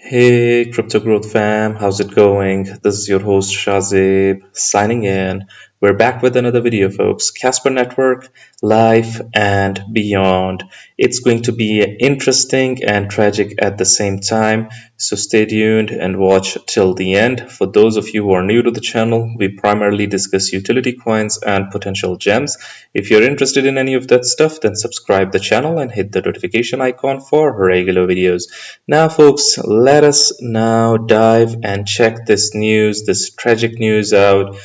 Hey, Crypto Growth fam, how's it going? This is your host Shazib signing in. We're back with another video, folks. Casper Network, life and beyond. It's going to be interesting and tragic at the same time, so stay tuned and watch till the end. For those of you who are new to the channel, we primarily discuss utility coins and potential gems. If you're interested in any of that stuff, then subscribe the channel and hit the notification icon for regular videos. Now, folks, let us now dive and check this tragic news out.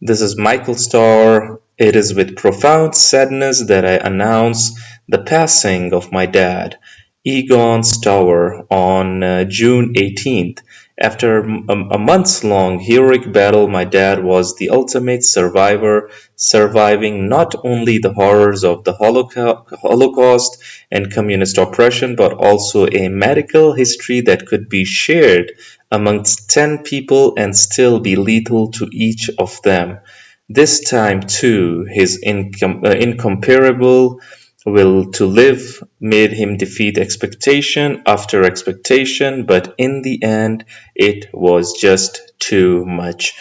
This is Michael Starr. It is with profound sadness that I announce the passing of my dad, Egon Stour, on June 18th. After a months-long heroic battle, my dad was the ultimate survivor, surviving not only the horrors of the Holocaust and communist oppression, but also a medical history that could be shared amongst 10 people and still be lethal to each of them. This time, too, his incomparable will to live made him defeat expectation after expectation, but in the end, it was just too much.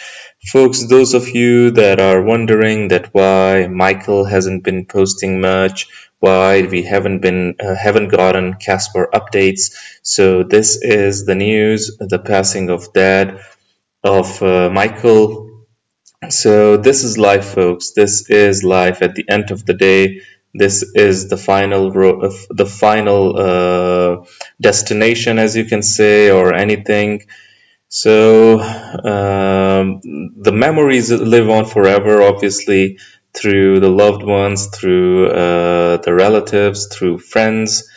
Folks, those of you that are wondering that why Michael hasn't been posting much, why we haven't gotten Casper updates, so this is the news, the passing of dad of Michael. So this is life, folks. This is life. At the end of the day, this is the final destination, as you can say, or anything. So the memories live on forever, obviously, through the loved ones, through the relatives, through friends.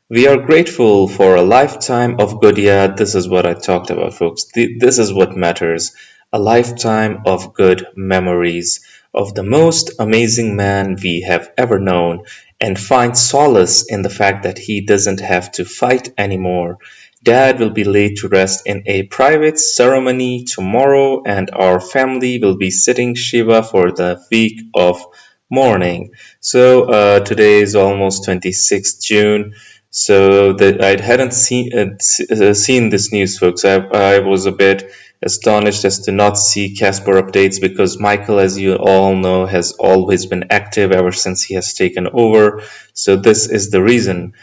We are grateful for a lifetime of good. Yeah, this is what I talked about, folks. This is what matters. A lifetime of good memories of the most amazing man we have ever known, and find solace in the fact that he doesn't have to fight anymore. Dad will be laid to rest in a private ceremony tomorrow, and our family will be sitting Shiva for the week of mourning. So today is almost 26th June. So that I hadn't seen this news, folks. I was a bit astonished as to not see Casper updates because Michael, as you all know, has always been active ever since he has taken over. So this is the reason.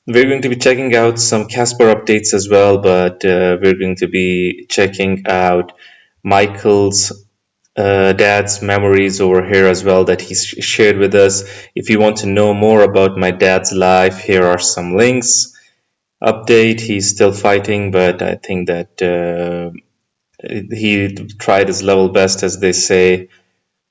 We're going to be checking out some Casper updates as well, but we're going to be checking out Michael's dad's memories over here as well that he's shared with us. If you want to know more about my dad's life, here are some links. Update, he's still fighting, but I think that he tried his level best, as they say.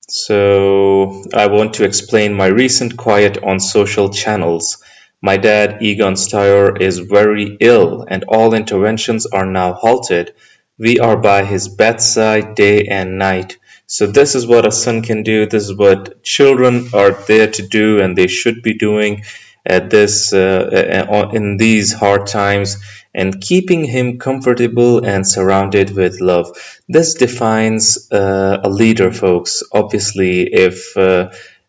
So I want to explain my recent quiet on social channels. My dad, Egon Steyer, is very ill and all interventions are now halted. We are by his bedside day and night. So this is what a son can do. This is what children are there to do and they should be doing at this in these hard times, and keeping him comfortable and surrounded with love. This defines a leader, folks. Obviously, if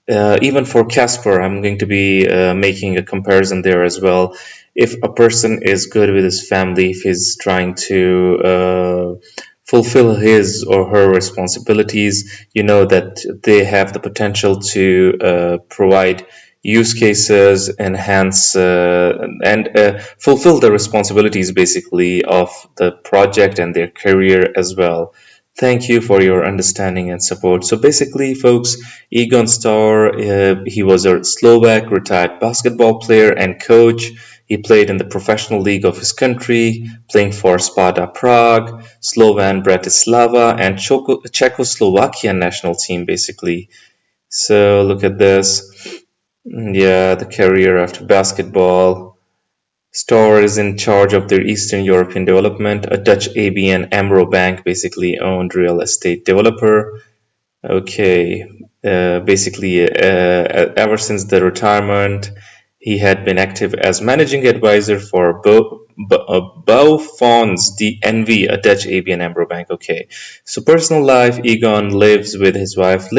even for Casper, I'm going to be making a comparison there as well. If a person is good with his family, if he's trying to fulfill his or her responsibilities, you know that they have the potential to provide use cases, enhance and fulfill the responsibilities basically of the project and their career as well. Thank you for your understanding and support. So basically, folks, Egon Starr, he was a Slovak retired basketball player and coach. He played in the professional league of his country, playing for Sparta Prague, Slovan Bratislava, and Czechoslovakian national team, basically. So look at this. Yeah, the career after basketball. Starr is in charge of their Eastern European development, a Dutch ABN AMRO bank, basically owned real estate developer. Okay, basically, ever since the retirement, he had been active as managing advisor for Bouwfonds DNV, a Dutch ABN AMRO bank. Okay, so personal life, Egon lived with his wife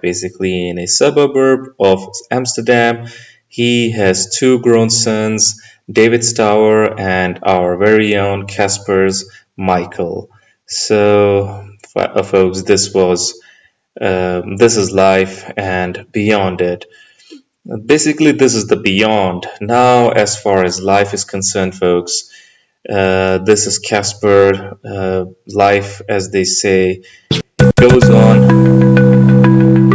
basically in a suburb of Amsterdam. He has two grown sons. David's Tower, and our very own Casper's Michael. So, folks, this is life and beyond it. Basically, this is the beyond. Now, as far as life is concerned, folks, this is Casper. Life, as they say, goes on.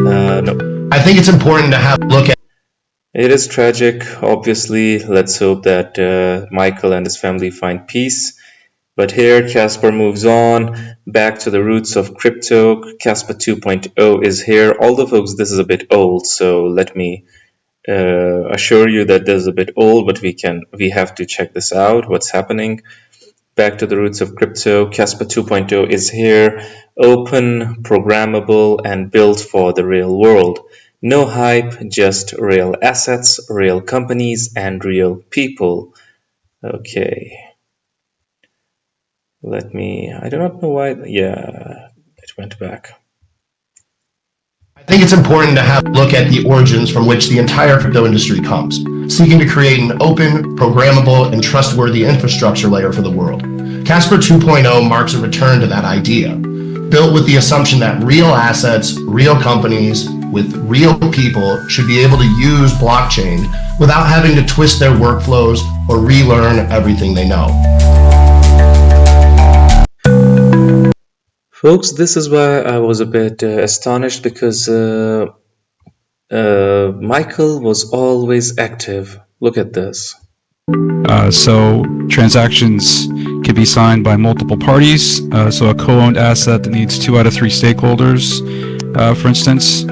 No, I think it's important to have a look at. it is tragic, obviously. Let's hope that Michael and his family find peace. But here, Casper moves on back to the roots of crypto. Casper 2.0 is here. Although, folks, this is a bit old, so let me assure you that this is a bit old, but we have to check this out. What's happening? Back to the roots of crypto. Casper 2.0 is here, open, programmable, and built for the real world. No hype, just real assets, real companies, and real people. Okay. I do not know why. Yeah, it went back. I think it's important to have a look at the origins from which the entire crypto industry comes, seeking to create an open, programmable, and trustworthy infrastructure layer for the world. Casper 2.0 marks a return to that idea, built with the assumption that real assets, real companies, with real people should be able to use blockchain without having to twist their workflows or relearn everything they know. Folks, this is why I was a bit astonished because Michael was always active. Look at this. So transactions can be signed by multiple parties. So a co-owned asset that needs 2 out of 3 stakeholders, for instance,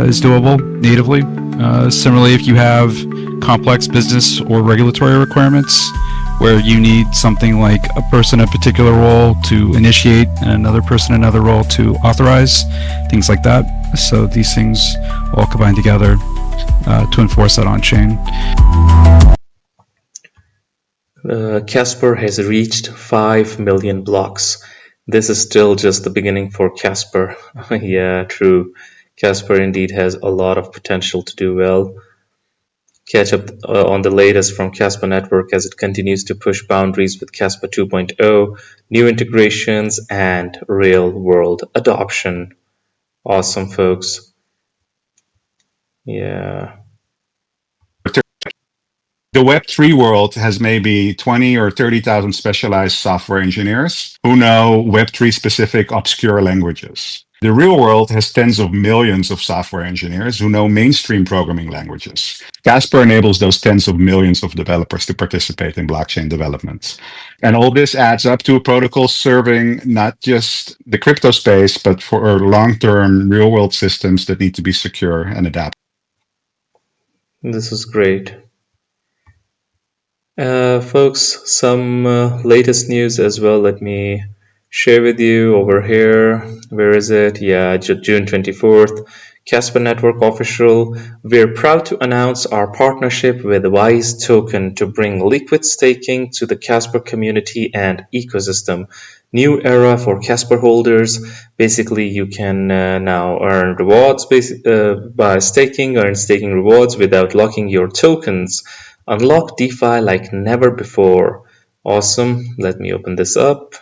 is doable natively. Similarly, if you have complex business or regulatory requirements where you need something like a person in a particular role to initiate and another person in another role to authorize, things like that. So these things all combine together to enforce that on-chain. Casper has reached 5 million blocks. This is still just the beginning for Casper. Yeah, true. Casper indeed has a lot of potential to do well. Catch up on the latest from Casper Network as it continues to push boundaries with Casper 2.0, new integrations, and real-world adoption. Awesome, folks. Yeah. The Web3 world has maybe 20 or 30,000 specialized software engineers who know Web3 specific obscure languages. The real world has tens of millions of software engineers who know mainstream programming languages. Casper enables those tens of millions of developers to participate in blockchain development. And all this adds up to a protocol serving not just the crypto space, but for long-term real-world systems that need to be secure and adaptable. This is great. Folks, some latest news as well. Let me share with you over here. Where is it? Yeah, June 24th. Casper Network official. We're proud to announce our partnership with Wise Token to bring liquid staking to the Casper community and ecosystem. New era for Casper holders. Basically, you can now earn rewards by staking, earn staking rewards without locking your tokens. Unlock DeFi like never before. Awesome. Let me open this up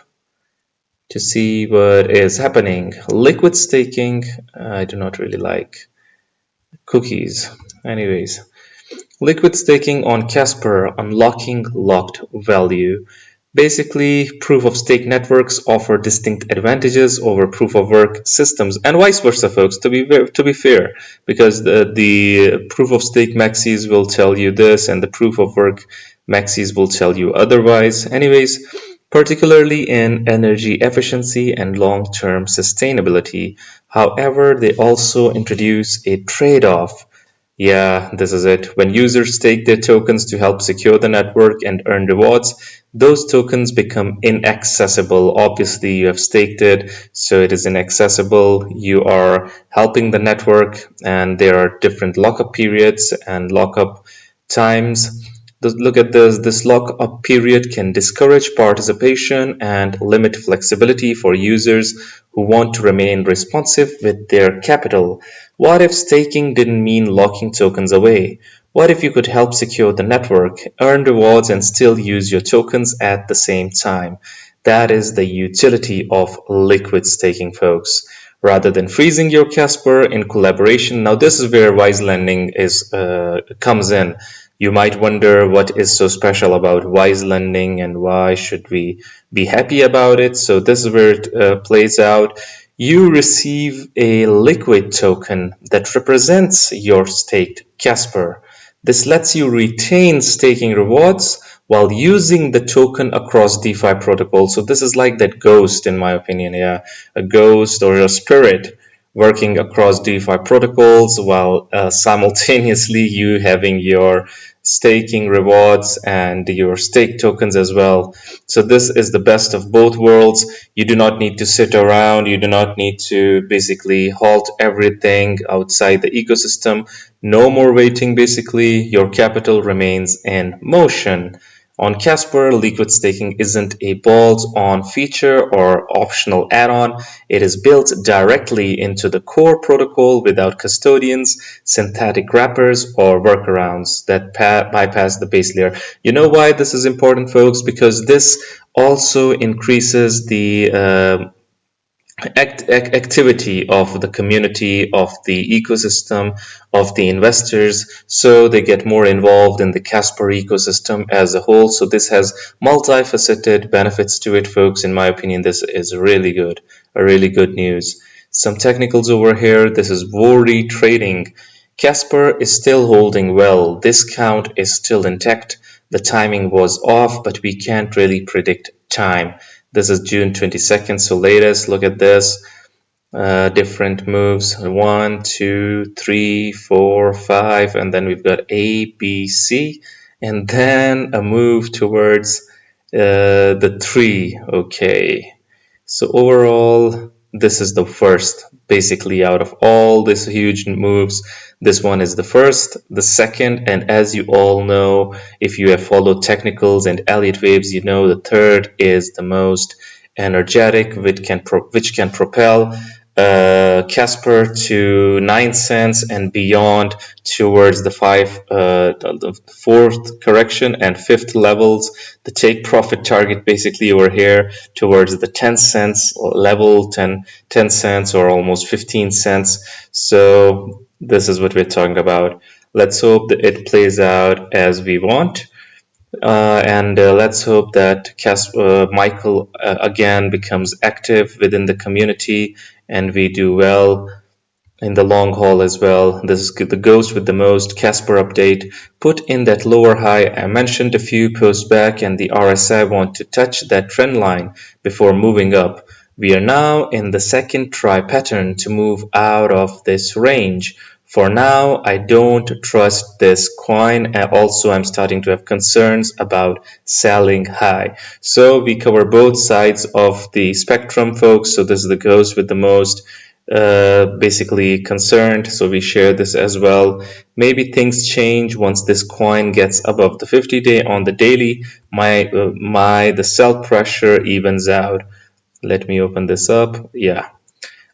to see what is happening. Liquid staking. I do not really like cookies. Anyways, liquid staking on Casper, unlocking locked value. Basically, proof of stake networks offer distinct advantages over proof of work systems, and vice versa, folks. To be fair, because the proof of stake maxis will tell you this, and the proof of work maxis will tell you otherwise. Anyways, particularly in energy efficiency and long-term sustainability. However, they also introduce a trade-off. Yeah, this is it. When users stake their tokens to help secure the network and earn rewards, those tokens become inaccessible. Obviously, you have staked it, so it is inaccessible. You are helping the network, and there are different lockup periods and lockup times. Look at this. This lockup period can discourage participation and limit flexibility for users who want to remain responsive with their capital. What if staking didn't mean locking tokens away? What if you could help secure the network, earn rewards, and still use your tokens at the same time? That is the utility of liquid staking, folks. Rather than freezing your Casper in collaboration, now this is where wise lending comes in. You might wonder what is so special about wise lending and why should we be happy about it. So this is where it plays out. You receive a liquid token that represents your staked Casper. This lets you retain staking rewards while using the token across DeFi protocols. So this is like that ghost, in my opinion. Yeah, a ghost or a spirit working across DeFi protocols while simultaneously you having your staking rewards and your stake tokens as well. So this is the best of both worlds. You do not need to sit around. You do not need to basically halt everything outside the ecosystem. No more waiting, basically. Your capital remains in motion. On Casper, liquid staking isn't a bolt-on feature or optional add-on. It is built directly into the core protocol without custodians, synthetic wrappers, or workarounds that bypass the base layer. You know why this is important, folks? Because this also increases the activity of the community, of the ecosystem, of the investors, so they get more involved in the Casper ecosystem as a whole. So this has multifaceted benefits to it, folks. In my opinion, this is really good, a really good news. Some technicals over here. This is Worry trading. Casper is still holding well. Discount is still intact. The timing was off, but we can't really predict time. This is June 22nd, so latest, look at this. Different moves, 1, 2, 3, 4, 5, and then we've got A, B, C, and then a move towards the 3, okay. So overall, this is the first, basically out of all these huge moves, this one is the first, the second, and as you all know, if you have followed technicals and Elliott waves, you know the third is the most energetic, which can propel Casper to 9 cents and beyond towards the fourth correction and fifth levels. The take profit target basically over here towards the 10 cents level, 10 cents or almost 15 cents. So this is what we're talking about. Let's hope that it plays out as we want. And let's hope that Michael again becomes active within the community and we do well in the long haul as well. This is the ghost with the most Casper update. Put in that lower high. I mentioned a few posts back and the RSI want to touch that trend line before moving up. We are now in the second try pattern to move out of this range. For now, I don't trust this coin. And also, I'm starting to have concerns about selling high. So we cover both sides of the spectrum, folks. So this is the ghost with the most basically concerned. So we share this as well. Maybe things change once this coin gets above the 50-day on the daily. The sell pressure evens out. Let me open this up. Yeah.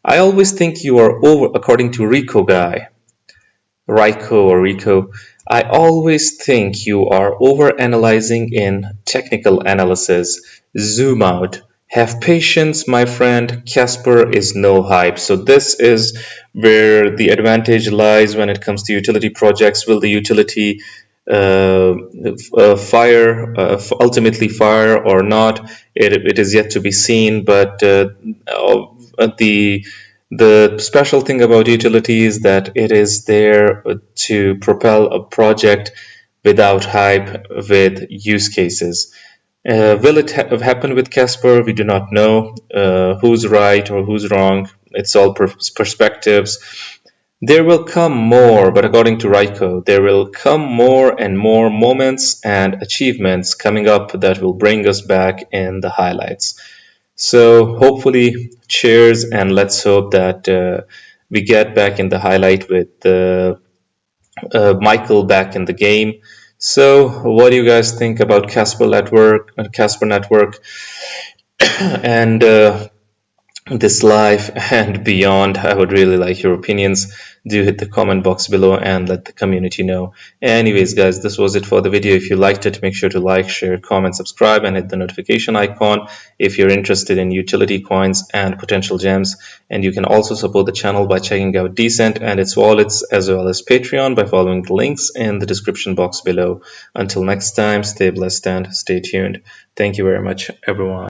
I always think you are over, according to Rico. I always think you are over-analyzing in technical analysis. Zoom out. Have patience, my friend. Casper is no hype. So this is where the advantage lies when it comes to utility projects. Will the utility ultimately fire or not? It is yet to be seen, but the special thing about utility is that it is there to propel a project without hype, with use cases. Will it happen with Casper? We do not know who's right or who's wrong. It's all perspectives. There will come more, but according to Raiko, there will come more and more moments and achievements coming up that will bring us back in the highlights. So hopefully, cheers, and let's hope that we get back in the highlight with Michael back in the game. So, what do you guys think about Casper Network, and this live and beyond? I would really like your opinions do hit the comment box below and let the community know. Anyways, guys, this was it for the video. If you liked it, make sure to like, share, comment, subscribe, and hit the notification icon if you're interested in utility coins and potential gems. And you can also support the channel by checking out Decent and its wallets, as well as Patreon, by following the links in the description box below. Until next time, stay blessed and stay tuned. Thank you very much, everyone.